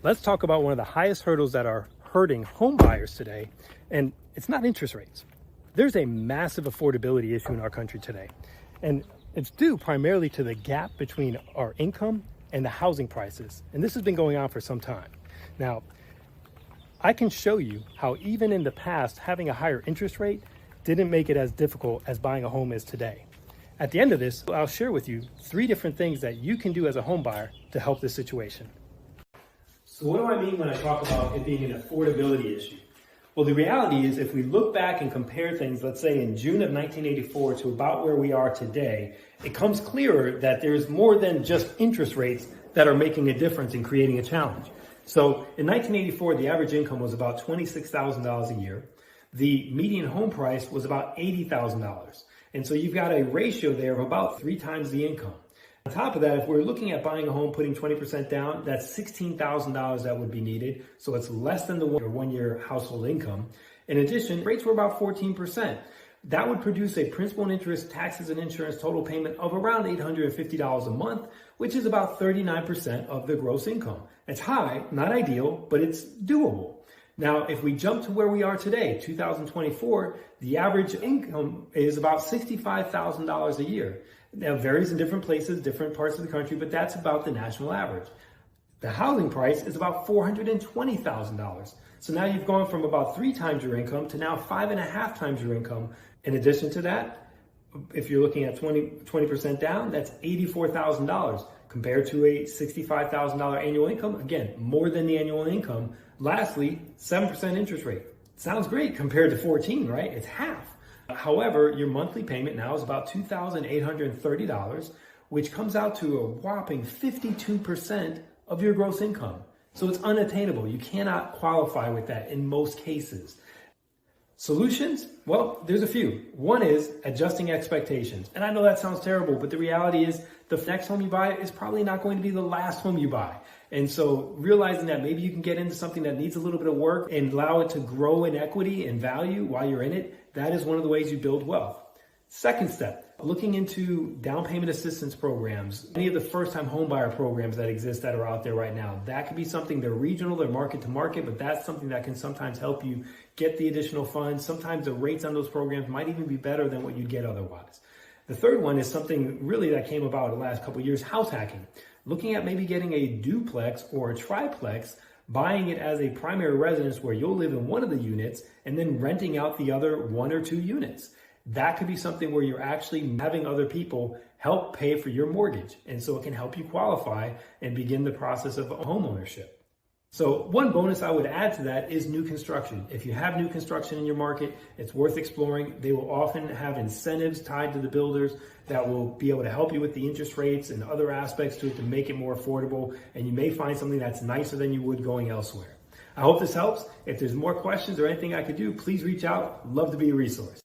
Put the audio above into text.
Let's talk about one of the highest hurdles that are hurting home buyers today, and it's not interest rates. There's a massive affordability issue in our country today, and it's due primarily to the gap between our income and the housing prices, and this has been going on for some time. Now, I can show you how even in the past, having a higher interest rate didn't make it as difficult as buying a home is today. At the end of this, I'll share with you 3 different things that you can do as a home buyer to help this situation. So what do I mean when I talk about it being an affordability issue? Well, the reality is if we look back and compare things, let's say in June of 1984 to about where we are today, it comes clearer that there's more than just interest rates that are making a difference in creating a challenge. So in 1984, the average income was about $26,000 a year. The median home price was about $80,000. And so you've got a ratio there of about 3 times the income. On top of that, if we're looking at buying a home, putting 20% down, that's $16,000 that would be needed. So it's less than the one-year household income. In addition, rates were about 14%. That would produce a principal and interest, taxes and insurance total payment of around $850 a month, which is about 39% of the gross income. It's high, not ideal, but it's doable. Now, if we jump to where we are today, 2024, the average income is about $65,000 a year. Now, it varies in different places, different parts of the country, but that's about the national average. The housing price is about $420,000. So now you've gone from about 3 times your income to now 5.5 times your income. In addition to that, if you're looking at 20% down, that's $84,000 compared to a $65,000 annual income. Again, more than the annual income. Lastly, 7% interest rate. Sounds great compared to 14, right? It's half. However, your monthly payment now is about $2,830, which comes out to a whopping 52% of your gross income. So it's unattainable. You cannot qualify with that in most cases. Solutions? Well, there's a few. One is adjusting expectations. And I know that sounds terrible, but the reality is the next home you buy is probably not going to be the last home you buy. And so realizing that maybe you can get into something that needs a little bit of work and allow it to grow in equity and value while you're in it, that is one of the ways you build wealth. Second step, looking into down payment assistance programs, any of the first-time homebuyer programs that exist that are out there right now. That could be something, they're regional, they're market to market, but that's something that can sometimes help you get the additional funds. Sometimes the rates on those programs might even be better than what you'd get otherwise. The third one is something really that came about in the last couple of years, house hacking. Looking at maybe getting a duplex or a triplex, buying it as a primary residence where you'll live in one of the units and then renting out the other 1 or 2 units. That could be something where you're actually having other people help pay for your mortgage. And so it can help you qualify and begin the process of homeownership. So one bonus I would add to that is new construction. If you have new construction in your market, it's worth exploring. They will often have incentives tied to the builders that will be able to help you with the interest rates and other aspects to it to make it more affordable. And you may find something that's nicer than you would going elsewhere. I hope this helps. If there's more questions or anything I could do, please reach out. Love to be a resource.